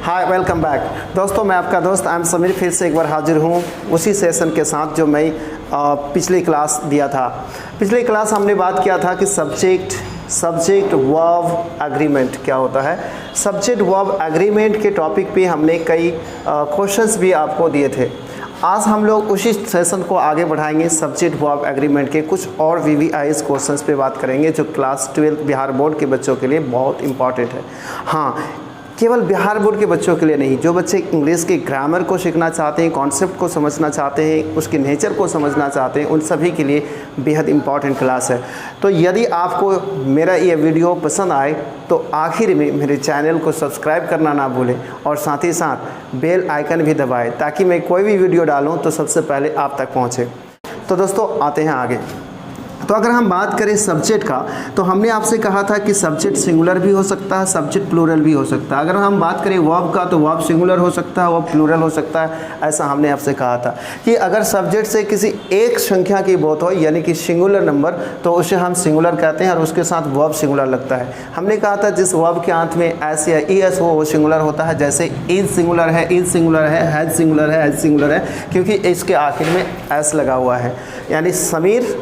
हाय, welcome back दोस्तों। मैं आपका दोस्त आई एम समीर फिर से एक बार हाजिर हूँ उसी सेशन के साथ जो मैं पिछली क्लास दिया था। पिछली क्लास हमने बात किया था कि सब्जेक्ट वर्ब एग्रीमेंट क्या होता है। सब्जेक्ट वर्ब एग्रीमेंट के टॉपिक पे हमने कई क्वेश्चंस भी आपको दिए थे। आज हम लोग उसी सेशन को आगे बढ़ाएंगे। सब्जेक्ट वर्ब एग्रीमेंट के कुछ और VVIS क्वेश्चंस पे बात करेंगे जो क्लास 12 बिहार बोर्ड के बच्चों के लिए बहुत इंपॉर्टेंट है। हाँ, केवल बिहार बोर्ड के बच्चों के लिए नहीं, जो बच्चे इंग्लिश के ग्रामर को सीखना चाहते हैं, कॉन्सेप्ट को समझना चाहते हैं, उसके नेचर को समझना चाहते हैं, उन सभी के लिए बेहद इंपॉर्टेंट क्लास है। तो यदि आपको मेरा ये वीडियो पसंद आए तो आखिर में मेरे चैनल को सब्सक्राइब करना ना भूलें और साथ ही साथ बेल आइकन भी दबाएं ताकि मैं कोई भी वीडियो डालूँ तो सबसे पहले आप तक पहुँचे। तो दोस्तों आते हैं आगे। तो अगर हम बात करें सब्जेक्ट का, तो हमने आपसे कहा था कि सब्जेक्ट सिंगुलर भी हो सकता है, सब्जेक्ट प्लूरल भी हो सकता है। अगर हम बात करें वर्ब का, तो वर्ब सिंगुलर हो सकता है, वर्ब प्लूरल हो सकता है। ऐसा हमने आपसे कहा था कि अगर सब्जेक्ट से किसी एक संख्या की बात हो यानी कि सिंगुलर नंबर, तो उसे हम सिंगुलर कहते हैं और उसके साथ वर्ब सिंगुलर लगता है। हमने कहा था जिस वर्ब के अंत में एस या ES हो वो सिंगुलर होता है। जैसे इज सिंगुलर है, इज सिंगुलर है, हैज सिंगुलर है, हैज सिंगुलर है, क्योंकि इसके आखिर में एस लगा हुआ है। यानी समीर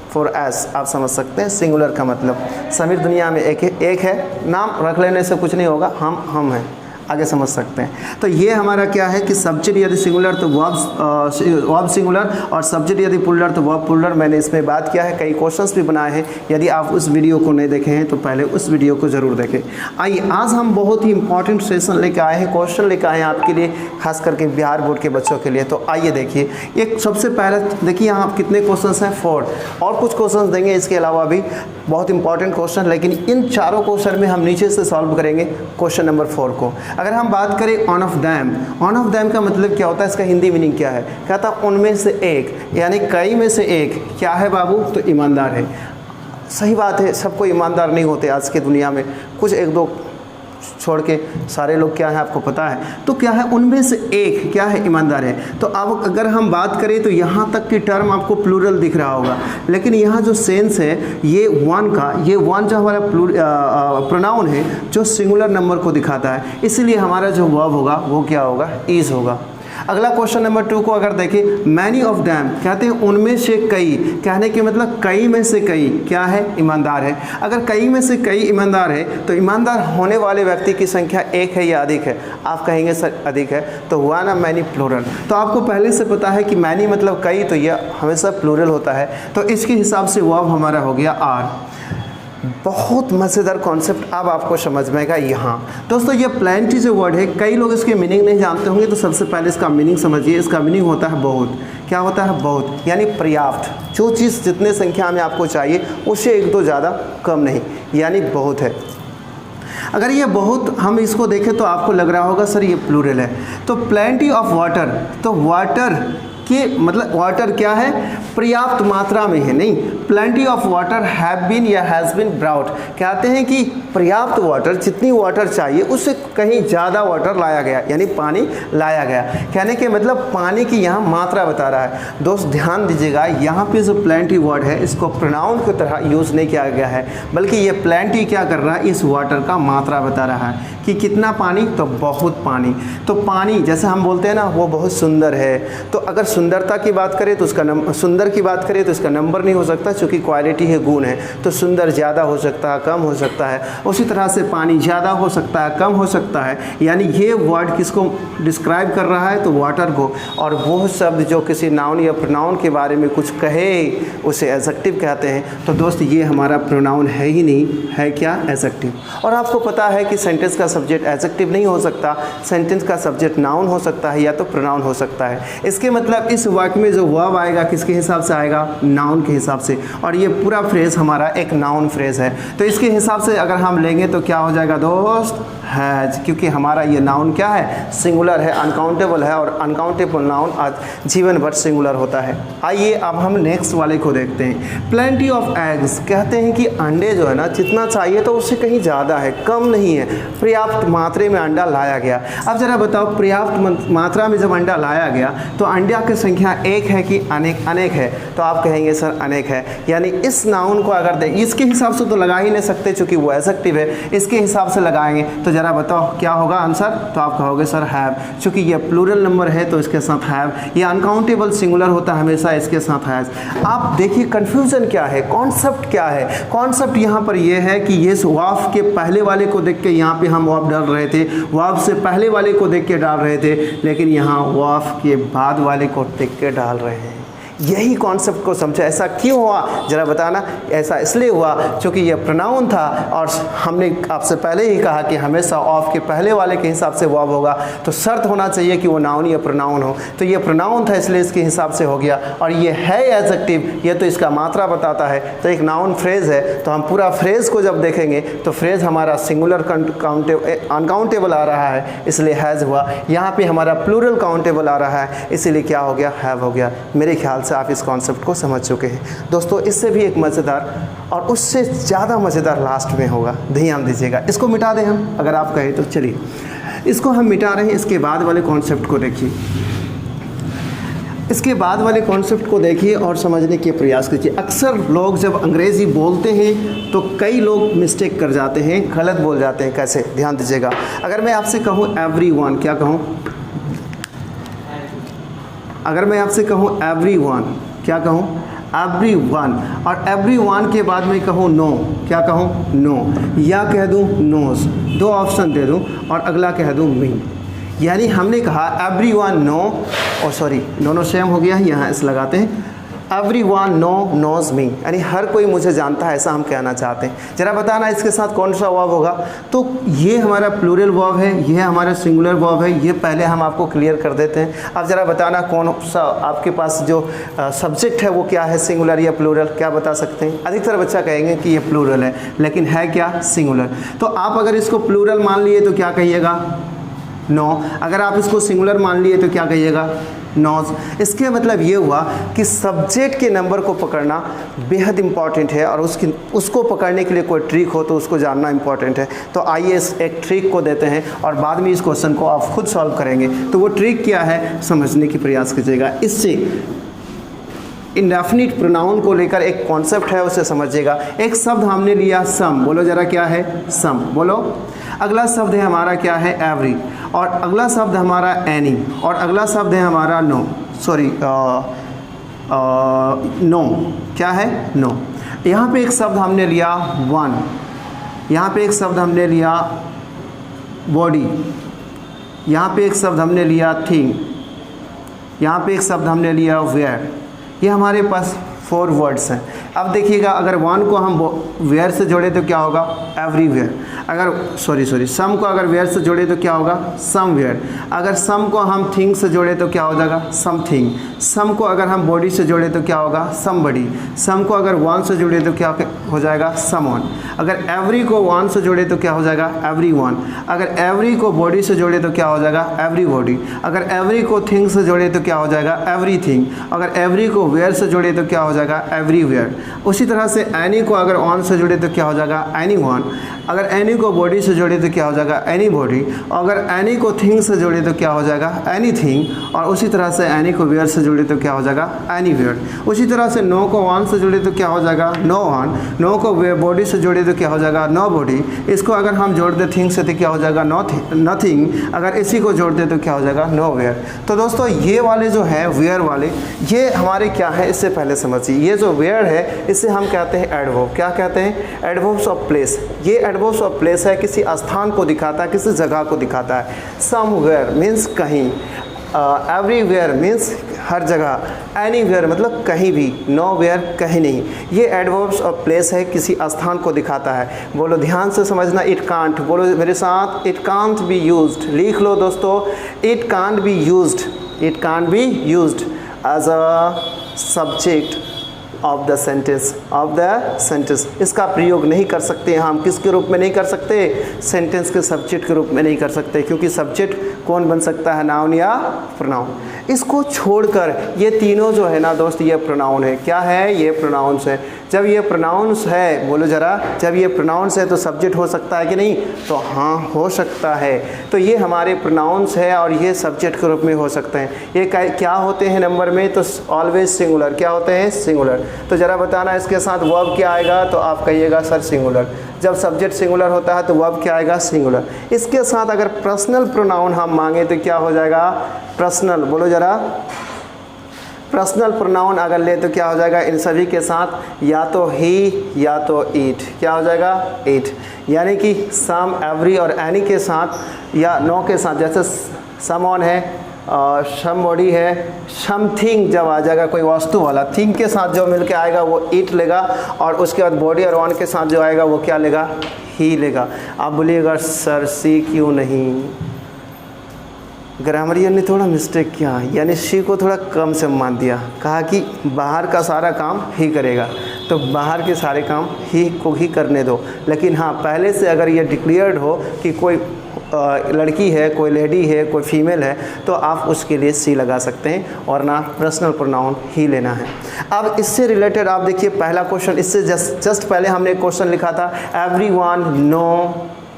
फॉर एस, आप समझ सकते हैं सिंगुलर का मतलब समीर दुनिया में एक है। नाम रख लेने से कुछ नहीं होगा, हम हैं, आगे समझ सकते हैं। तो ये हमारा क्या है कि सब्जेक्ट यदि सिंगुलर तो वर्ब सिंगुलर और सब्जेक्ट यदि प्लूरल तो वर्ब प्लूरल। मैंने इसमें बात किया है, कई क्वेश्चंस भी बनाए हैं। यदि आप उस वीडियो को नहीं देखे हैं तो पहले उस वीडियो को ज़रूर देखें। आइए, आज हम बहुत ही इंपॉर्टेंट सेशन लेकर आए हैं, क्वेश्चन लेकर आए हैं आपके लिए, खास करके बिहार बोर्ड के बच्चों के लिए। तो आइए देखिए, एक सबसे पहले देखिए यहाँ कितने क्वेश्चन हैं, 4 और कुछ क्वेश्चन देंगे इसके अलावा भी बहुत इंपॉर्टेंट क्वेश्चन। लेकिन इन चारों क्वेश्चन में हम नीचे से सॉल्व करेंगे क्वेश्चन नंबर 4 को। अगर हम बात करें ऑन ऑफ दैम का मतलब क्या होता है, इसका हिंदी मीनिंग क्या है? कहता उनमें से एक, यानी कई में से एक क्या है बाबू? तो ईमानदार है। सही बात है, सबको ईमानदार नहीं होते आज की दुनिया में, कुछ एक दो छोड़ के सारे लोग क्या है आपको पता है। तो क्या है, उनमें से एक क्या है? ईमानदार है। तो अब अगर हम बात करें तो यहाँ तक की टर्म आपको प्लूरल दिख रहा होगा, लेकिन यहाँ जो सेंस है ये वन का, ये वन जो हमारा प्रोनाउन है जो सिंगुलर नंबर को दिखाता है, इसलिए हमारा जो वर्ब होगा वो क्या होगा? इज होगा। अगला क्वेश्चन नंबर 2 को अगर देखें, मैनी ऑफ दैम कहते हैं उनमें से कई, कहने के मतलब कई में से कई क्या है? ईमानदार है। अगर कई में से कई ईमानदार है तो ईमानदार होने वाले व्यक्ति की संख्या एक है या अधिक है? आप कहेंगे सर अधिक है, तो हुआ ना मैनी प्लूरल। तो आपको पहले से पता है कि मैनी मतलब कई, तो यह हमेशा प्लूरल होता है। तो इसके हिसाब से वर्ब हमारा हो गया आर। बहुत मज़ेदार कॉन्सेप्ट अब आपको समझ में आएगा यहाँ। दोस्तों ये प्लेंटी जो वर्ड है, कई लोग इसके मीनिंग नहीं जानते होंगे, तो सबसे पहले इसका मीनिंग समझिए। इसका मीनिंग होता है बहुत। क्या होता है? बहुत, यानी पर्याप्त। जो चीज़ जितने संख्या में आपको चाहिए उससे एक दो ज़्यादा कम नहीं, यानी बहुत है। अगर ये बहुत हम इसको देखें तो आपको लग रहा होगा सर ये प्लूरल है। तो प्लेंटी ऑफ वाटर, तो वाटर कि मतलब वाटर क्या है? पर्याप्त मात्रा में है, नहीं। Plenty of water have been या हैज़ बीन ब्राउट, कहते हैं कि पर्याप्त वाटर, जितनी वाटर चाहिए उससे कहीं ज़्यादा वाटर लाया गया, यानी पानी लाया गया। कहने के मतलब पानी की यहाँ मात्रा बता रहा है। दोस्त ध्यान दीजिएगा, यहाँ पे जो प्लेंटी वर्ड है इसको प्रोनाउन की तरह यूज़ नहीं किया गया है, बल्कि ये प्लेंटी क्या कर रहा है? इस वाटर का मात्रा बता रहा है कि कितना पानी, तो बहुत पानी। तो पानी जैसे हम बोलते हैं ना वो बहुत सुंदर है, तो अगर सुंदरता की बात करें तो उसका सुंदर की बात करें तो इसका नंबर नहीं हो सकता, क्योंकि क्वालिटी है, गुण है। तो सुंदर ज़्यादा हो सकता है, कम हो सकता है। उसी तरह से पानी ज़्यादा हो सकता है, कम हो सकता है। यानी ये वर्ड किसको डिस्क्राइब कर रहा है? तो वाटर को। और वो शब्द जो किसी नाउन या प्रोनाउन के बारे में कुछ कहे उसे एडजेक्टिव कहते हैं। तो दोस्त ये हमारा प्रोनाउन है ही नहीं, है क्या? एडजेक्टिव। और आपको पता है कि सेंटेंस का सब्जेक्ट एडजेक्टिव नहीं हो सकता, सेंटेंस का सब्जेक्ट नाउन हो सकता है या तो प्रोनाउन हो सकता है। इसके मतलब इस वाक्य में जो वर्ब आएगा किसके हिसाब से आएगा? नाउन के हिसाब से। और ये पूरा फ्रेज हमारा एक नाउन फ्रेज है। तो इसके हिसाब से अगर हम लेंगे तो क्या हो जाएगा दोस्त? हैज, क्योंकि हमारा ये नाउन क्या है? सिंगुलर है, अनकाउंटेबल है, और अनकाउंटेबल नाउन आज जीवन भर सिंगुलर होता है। आइए अब हम नेक्स्ट वाले को देखते हैं। प्लेंटी ऑफ एग्स, कहते हैं कि अंडे जो है ना जितना चाहिए तो उससे कहीं ज़्यादा है, कम नहीं है, पर्याप्त मात्रा में अंडा लाया गया। अब ज़रा बताओ, पर्याप्त मात्रा में जब अंडा लाया गया तो अंडा की संख्या एक है कि अनेक? अनेक है। तो आप कहेंगे सर अनेक है, यानी इस नाउन को अगर दें, इसके हिसाब से तो लगा ही नहीं सकते चूँकि वो एडजेक्टिव है, इसके हिसाब से लगाएंगे तो ज़रा बताओ क्या होगा आंसर। तो आप कहोगे सर हैव, चूँकि ये प्लूरल नंबर है तो इसके साथ हैव, ये अनकाउंटेबल सिंगुलर होता है हमेशा, इसके साथ हैज़। आप देखिए कन्फ्यूज़न क्या है, कॉन्सेप्ट क्या है। कॉन्सेप्ट यहाँ पर ये है कि ये वाव के पहले वाले को देख के यहाँ पे हम वाव डाल रहे थे, वाव से पहले वाले को देख के डाल रहे थे, लेकिन यहाँ वाव के बाद वाले को देख के डाल रहे हैं। यही कॉन्सेप्ट को समझो। ऐसा क्यों हुआ ज़रा बताना। ऐसा इसलिए हुआ क्योंकि ये प्रोनाउन था और हमने आपसे पहले ही कहा कि हमेशा ऑफ के पहले वाले के हिसाब से वर्ब होगा, तो शर्त होना चाहिए कि वो नाउन या प्रोनाउन हो। तो ये प्रोनाउन था इसलिए इसके हिसाब से हो गया, और ये है एडजेक्टिव, ये तो इसका मात्रा बताता है। तो एक नाउन फ्रेज़ है, तो हम पूरा फ्रेज़ को जब देखेंगे तो फ्रेज़ हमारा सिंगुलर अनकाउंटेबल आ रहा है, इसलिए हैज़ हुआ। यहाँ पर हमारा प्लूरल काउंटेबल आ रहा है, इसीलिए क्या हो गया, हैव हो गया। मेरे ख्याल से आप इस कॉन्सेप्ट को समझ चुके हैं दोस्तों। इससे भी एक मज़ेदार और उससे ज़्यादा मज़ेदार लास्ट में होगा, ध्यान दीजिएगा। इसको मिटा दें हम, अगर आप कहें तो। चलिए इसको हम मिटा रहे हैं, इसके बाद वाले कॉन्सेप्ट को देखिए, इसके बाद वाले कॉन्सेप्ट को देखिए और समझने के प्रयास कीजिए। अक्सर लोग जब अंग्रेज़ी बोलते हैं तो कई लोग मिस्टेक कर जाते हैं, गलत बोल जाते हैं। कैसे, ध्यान दीजिएगा। अगर मैं आपसे कहूँ एवरीवन, क्या कहूँ? अगर मैं आपसे कहूँ एवरीवन, क्या कहूँ? एवरीवन। और एवरीवन के बाद में कहूँ नो, क्या कहूँ? नो। या कह दूँ नोज, दो ऑप्शन दे दूँ, और अगला कह दूँ मी। यानी हमने कहा एवरीवन नो, और सॉरी दोनों सेम हो गया है, यहाँ इस लगाते हैं। एवरीवन नो नोज मी, यानी हर कोई मुझे जानता है, ऐसा हम कहना चाहते हैं। ज़रा बताना इसके साथ कौन सा वर्ब होगा। तो ये हमारा प्लूरल वर्ब है, ये हमारा सिंगुलर वर्ब है, ये पहले हम आपको क्लियर कर देते हैं। अब ज़रा बताना कौन सा आपके पास जो सब्जेक्ट है वो क्या है, सिंगुलर या प्लूरल, क्या बता सकते हैं? अधिकतर बच्चा कहेंगे कि ये प्लूरल है, लेकिन है क्या, सिंगुलर। तो आप अगर इसको प्लूरल मान लिए तो क्या कहिएगा, नो। अगर आप इसको सिंगुलर मान लिए तो क्या कहिएगा, नॉज। इसके मतलब ये हुआ कि सब्जेक्ट के नंबर को पकड़ना बेहद इंपॉर्टेंट है, और उसको पकड़ने के लिए कोई ट्रिक हो तो उसको जानना इंपॉर्टेंट है। तो आइए इस एक ट्रिक को देते हैं और बाद में इस क्वेश्चन को आप खुद सॉल्व करेंगे। तो वो ट्रिक क्या है, समझने की प्रयास कीजिएगा। इससे इंडेफिनिट प्रोनाउन को लेकर एक कॉन्सेप्ट है, उसे समझिएगा। एक शब्द हमने लिया सम, बोलो ज़रा क्या है, सम बोलो। अगला शब्द है हमारा क्या है, एवरी, और अगला शब्द हमारा एनी, और अगला शब्द है हमारा नो, सॉरी नो, क्या है, नो। यहाँ पे एक शब्द हमने लिया वन, यहाँ पे एक शब्द हमने लिया बॉडी, यहाँ पे एक शब्द हमने लिया थिंग, यहाँ पे एक शब्द हमने लिया वेयर। ये हमारे पास 4 वर्ड्स हैं। अब देखिएगा, अगर वन को हम वेयर से जोड़े तो क्या होगा, एवरीवेयर। अगर सॉरी सम को अगर वेयर से जोड़े तो क्या होगा, समवेयर। अगर सम को हम थिंग से जोड़े तो क्या हो जाएगा, समथिंग। सम को अगर हम बॉडी से जोड़े तो क्या होगा, समबडी। सम को अगर वन से जोड़े तो क्या हो जाएगा, समवन। अगर एवरी को वन से जोड़े तो क्या हो जाएगा, एवरीवन। अगर एवरी को बॉडी से जोड़े तो क्या हो जाएगा, एवरीबॉडी। अगर एवरी को थिंग से जोड़े तो क्या हो जाएगा, एवरीथिंग। अगर एवरी को वेयर से जोड़े तो क्या हो जाएगा, एवरीवेयर। उसी तरह से एनी को अगर ऑन से जोड़े तो क्या हो जाएगा, एनीवन। अगर एनी को बॉडी से जोड़े तो क्या हो जाएगा, एनी बॉडी। अगर एनी को थिंग से जोड़े तो क्या हो जाएगा, एनीथिंग। और उसी तरह से एनी को वेयर से जोड़े तो क्या हो जाएगा, एनीवेयर। उसी तरह से नो को वन से जोड़े तो क्या हो जाएगा, नो वन। नो को बॉडी से जोड़े तो क्या हो जाएगा, नो बॉडी। इसको अगर हम जोड़ दे थिंग से तो क्या हो जाएगा, नथिंग। अगर इसी को जोड़ दे तो क्या हो जाएगा, नो वेयर। तो दोस्तों ये वाले जो है वेयर वाले, ये हमारे क्या है, इससे पहले समझिए। ये जो वेयर है इसे हम कहते हैं एडवर्ब। क्या कहते हैं, एडवर्ब्स ऑफ प्लेस। ये एडवर्ब्स ऑफ प्लेस है, किसी स्थान को दिखाता है, किसी जगह को दिखाता है। समवेयर मीन्स कहीं, एवरीवेयर मीन्स हर जगह, एनीवेयर मतलब कहीं भी, नोवेयर कहीं नहीं। ये एडवर्ब्स ऑफ प्लेस है, किसी स्थान को दिखाता है। बोलो ध्यान से समझना, इट कांट, बोलो मेरे साथ, इट कांट बी यूज्ड। लिख लो दोस्तों, it can't be used, it can't be used as a subject of the sentence. इसका प्रयोग नहीं कर सकते हम किसके रूप में नहीं कर सकते, सेंटेंस के सब्जेक्ट के रूप में नहीं कर सकते, क्योंकि सब्जेक्ट कौन बन सकता है, नाउन या प्रोनाउन। इसको छोड़कर ये तीनों जो है ना दोस्त, ये प्रोनाउन है। क्या है, ये प्रोनाउंस है। जब ये प्रोनाउंस है, बोलो ज़रा, जब ये प्रोनाउंस है तो सब्जेक्ट हो सकता है कि नहीं, तो हाँ हो सकता है। तो ये हमारे प्रोनाउंस है और ये सब्जेक्ट के रूप में हो सकते हैं। ये क्या होते हैं नंबर में, तो ऑलवेज सिंगुलर। क्या होते हैं, सिंगुलर। तो ज़रा बताना इसके इसके साथ वर्ब क्या आएगा तो आप कहिएगा सर सिंगुलर। जब सब्जेक्ट सिंगुलर होता है तो वर्ब क्या आएगा सिंगुलर। इसके साथ अगर पर्सनल प्रोनाउन हम मांगे तो क्या हो जाएगा पर्सनल, बोलो ज़रा। पर्सनल प्रोनाउन अगर ले तो क्या हो जाएगा इन सभी के साथ या तो ही या तो इट, क्या हो जाएगा इट। यानी कि सम, एवरी और एनी के साथ या नो के साथ, जैसे सम ऑन है, समबॉडी है, समथिंग जब आ जाएगा कोई वस्तु वाला, थिंग के साथ जो मिलके आएगा वो इट लेगा, और उसके बाद बॉडी और ऑन के साथ जो आएगा वो क्या लेगा ही लेगा। आप बोलिएगा सर सी क्यों नहीं, ग्रामरियन ने थोड़ा मिस्टेक किया, यानी शी को थोड़ा कम से मान दिया, कहा कि बाहर का सारा काम ही करेगा, तो बाहर के सारे काम ही को ही करने दो। लेकिन हाँ पहले से अगर ये डिक्लेयर्ड हो कि कोई लड़की है, कोई लेडी है, कोई फीमेल है, तो आप उसके लिए सी लगा सकते हैं और ना पर्सनल प्रोनाउन ही लेना है। अब इससे रिलेटेड आप देखिए पहला क्वेश्चन, इससे जस्ट पहले हमने एक क्वेश्चन लिखा था एवरीवन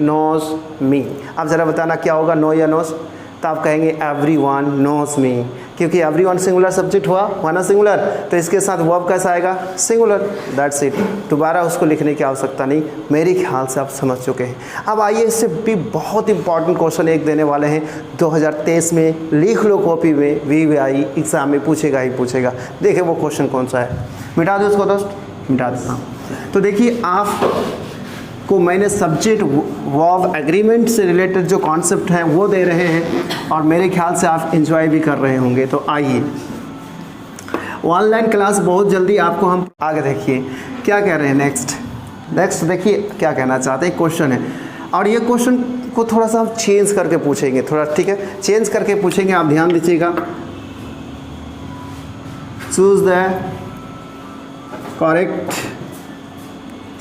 नोज मी। अब ज़रा बताना क्या होगा नो या नोज, तो आप कहेंगे एवरीवन नोज मी, क्योंकि एवरीवन सिंगुलर सब्जेक्ट हुआ ना सिंगुलर, तो इसके साथ वर्ब कैसा आएगा सिंगुलर, दैट्स इट। दोबारा उसको लिखने की आवश्यकता नहीं, मेरे ख्याल से आप समझ चुके हैं। अब आइए इससे भी बहुत इंपॉर्टेंट क्वेश्चन एक देने वाले हैं 2023 में, लिख लो कॉपी में, VVI एग्ज़ाम में पूछेगा ही पूछेगा। देखिए वो क्वेश्चन कौन सा है, मिटा दो उसको दोस्त, मिटा देता हूँ। तो देखिए आप को मैंने सब्जेक्ट वर्ब एग्रीमेंट से रिलेटेड जो कॉन्सेप्ट हैं वो दे रहे हैं, और मेरे ख्याल से आप एंजॉय भी कर रहे होंगे। तो आइए ऑनलाइन क्लास बहुत जल्दी आपको हम आगे देखिए क्या कह रहे हैं। नेक्स्ट देखिए क्या कहना चाहते हैं, क्वेश्चन है, और ये क्वेश्चन को थोड़ा सा हम चेंज करके पूछेंगे, थोड़ा ठीक है चेंज करके पूछेंगे, आप ध्यान दीजिएगा। Choose the correct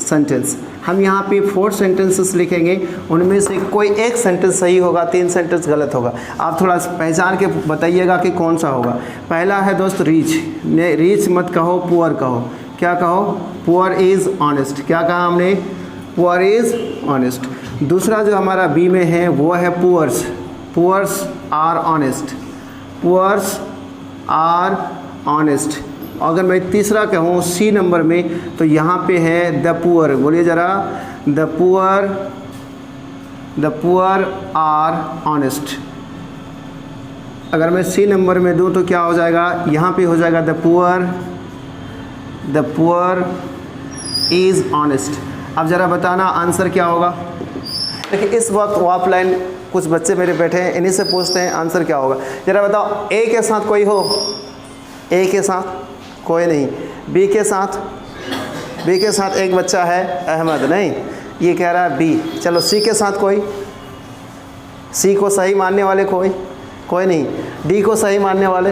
sentence. हम यहाँ पे 4 सेंटेंसेस लिखेंगे, उनमें से कोई एक सेंटेंस सही होगा, 3 सेंटेंस गलत होगा। आप थोड़ा पहचान के बताइएगा कि कौन सा होगा। पहला है दोस्त रीच, रीच मत कहो, पुअर कहो। क्या कहो, पुअर इज़ ऑनेस्ट। क्या कहा हमने, पुअर इज़ ऑनेस्ट। दूसरा जो हमारा बी में है वो है poors, poors are honest, poors are honest. अगर मैं तीसरा कहूँ सी नंबर में, तो यहाँ पे है द पुअर, बोलिए ज़रा, द पुअर आर ऑनेस्ट। अगर मैं सी नंबर में दूँ तो क्या हो जाएगा, यहाँ पे हो जाएगा द पुअर इज़ ऑनेस्ट। अब ज़रा बताना आंसर क्या होगा। देखिए इस वक्त ऑफलाइन कुछ बच्चे मेरे बैठे हैं, इन्हीं से पूछते हैं आंसर क्या होगा। ज़रा बताओ, ए के साथ कोई हो, ए के साथ कोई नहीं, बी के साथ एक बच्चा है अहमद, नहीं ये कह रहा है बी। चलो सी के साथ कोई, सी को सही मानने वाले कोई नहीं, डी को सही मानने वाले,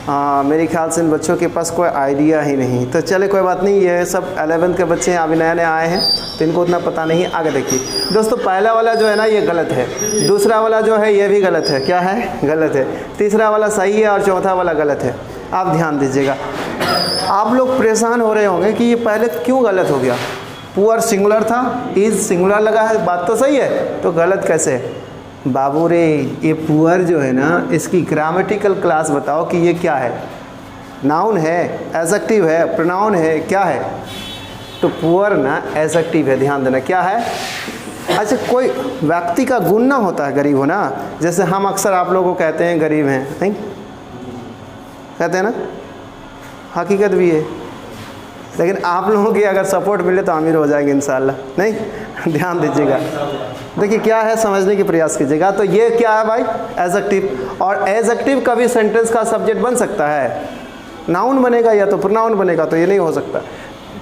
हाँ मेरे ख्याल से इन बच्चों के पास कोई आइडिया ही नहीं। तो चले कोई बात नहीं, ये सब 11th के बच्चे हैं, अभी नए आए हैं तो इनको उतना पता नहीं। आगे देखिए दोस्तों, पहला वाला जो है ना ये गलत है, दूसरा वाला जो है ये भी गलत है। क्या है, गलत है। तीसरा वाला सही है और चौथा वाला गलत है। आप ध्यान दीजिएगा। आप लोग परेशान हो रहे होंगे कि ये पहले क्यों गलत हो गया, पुअर सिंगुलर था, इज सिंगुलर लगा है, बात तो सही है, तो गलत कैसे है। बाबू रे, ये पुअर जो है ना, इसकी ग्रामेटिकल क्लास बताओ कि ये क्या है, नाउन है, एडजेक्टिव है, प्रोनाउन है, क्या है। तो पुअर ना एडजेक्टिव है, ध्यान देना क्या है। अच्छा कोई व्यक्ति का गुण ना होता है गरीब होना, जैसे हम अक्सर आप लोगों को कहते हैं गरीब हैं, नहीं कहते हैं ना, हकीकत भी है। लेकिन आप लोगों की अगर सपोर्ट मिले तो अमीर हो जाएंगे इंशाल्लाह, नहीं ध्यान दीजिएगा। देखिए क्या है समझने की प्रयास कीजिएगा। तो ये क्या है भाई, एडजेक्टिव, और एडजेक्टिव कभी सेंटेंस का सब्जेक्ट बन सकता है, नाउन बनेगा या तो प्रोनाउन बनेगा, तो ये नहीं हो सकता।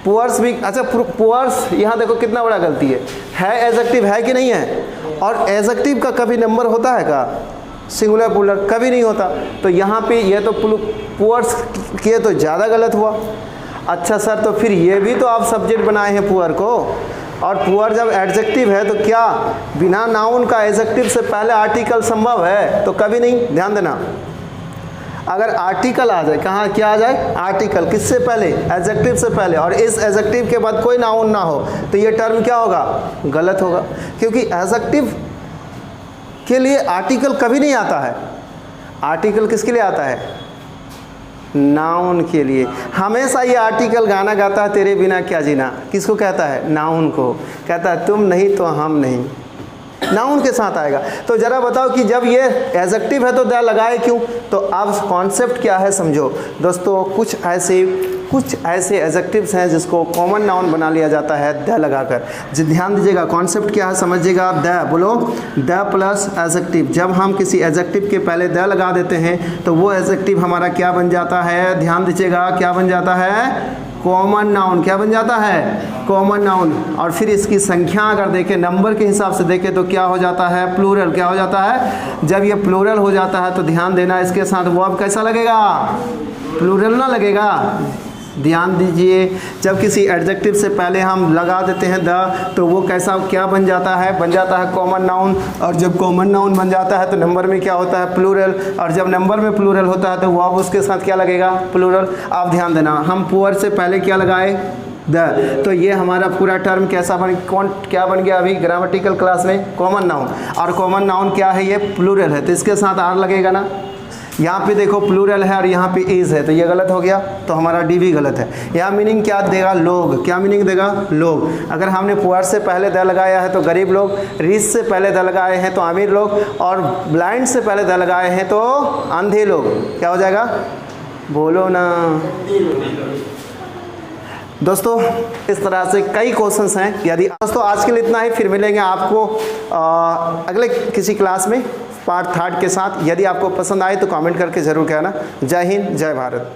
पुअर्स भी, अच्छा पुअर्स यहाँ देखो कितना बड़ा गलती है एडजेक्टिव है कि नहीं है, और एडजेक्टिव का कभी नंबर होता है का, सिंगुलर पुलर कभी नहीं होता। तो यहाँ पे ये तो पुअर्स किए तो ज़्यादा गलत हुआ। अच्छा सर, तो फिर ये भी तो आप सब्जेक्ट बनाए हैं पुअर को, और पुअर जब एडजेक्टिव है तो क्या बिना नाउन का एडजेक्टिव से पहले आर्टिकल संभव है, तो कभी नहीं। ध्यान देना, अगर आर्टिकल आ जाए, कहाँ क्या आ जाए, आर्टिकल किससे पहले, एडजेक्टिव से पहले, और इस एडजेक्टिव के बाद कोई नाउन ना हो, तो ये टर्म क्या होगा, गलत होगा। क्योंकि एडजेक्टिव के लिए आर्टिकल कभी नहीं आता है। आर्टिकल किसके लिए आता है, नाउन के लिए। हमेशा ये आर्टिकल गाना गाता है तेरे बिना क्या जीना, किसको कहता है? नाउन को। कहता है तुम नहीं तो हम नहीं, नाउन के साथ आएगा। तो ज़रा बताओ कि जब ये एडजेक्टिव है तो द लगाए क्यों? तो अब कॉन्सेप्ट क्या है समझो दोस्तों। कुछ ऐसे एडजेक्टिव्स हैं जिसको कॉमन नाउन बना लिया जाता है द लगाकर। ध्यान दीजिएगा, कॉन्सेप्ट क्या है समझिएगा। द बोलो, द प्लस एडजेक्टिव। जब हम किसी एडजेक्टिव के पहले द लगा देते हैं तो वो एडजेक्टिव हमारा क्या बन जाता है? ध्यान दीजिएगा, क्या बन जाता है? Common noun. क्या बन जाता है? Common noun. और फिर इसकी संख्या अगर देखें, नंबर के हिसाब से देखें तो क्या हो जाता है? प्लूरल। क्या हो जाता है? जब ये प्लूरल हो जाता है तो ध्यान देना, इसके साथ वर्ब कैसा लगेगा? प्लूरल ना लगेगा। ध्यान दीजिए, जब किसी एडजेक्टिव से पहले हम लगा देते हैं द तो वो कैसा क्या बन जाता है? बन जाता है कॉमन नाउन। और जब कॉमन नाउन बन जाता है तो नंबर में क्या होता है? प्लूरल। और जब नंबर में प्लूरल होता है तो वो उसके साथ क्या लगेगा? प्लूरल। आप ध्यान देना, हम पुअर से पहले क्या लगाए? द। तो ये हमारा पूरा टर्म कैसा क्या बन गया अभी ग्रामेटिकल क्लास में? Common noun. और कॉमन नाउन क्या है? ये प्लूरल है तो इसके साथ आर लगेगा ना। यहाँ पे देखो प्लूरल है और यहाँ पे इज है तो ये गलत हो गया, तो हमारा डी भी गलत है। यहाँ मीनिंग क्या देगा? लोग। क्या मीनिंग देगा? लोग। अगर हमने पुअर से पहले द लगाया है तो गरीब लोग, रिच से पहले द लगाए हैं तो अमीर लोग, और ब्लाइंड से पहले द लगाए हैं तो अंधे लोग। क्या हो जाएगा? बोलो ना दोस्तों। इस तरह से कई क्वेश्चंस हैं। यदि दोस्तों आज के लिए इतना ही, फिर मिलेंगे आपको अगले किसी क्लास में पार्ट 3 के साथ। यदि आपको पसंद आए तो कमेंट करके ज़रूर कहना। जय हिंद, जय भारत।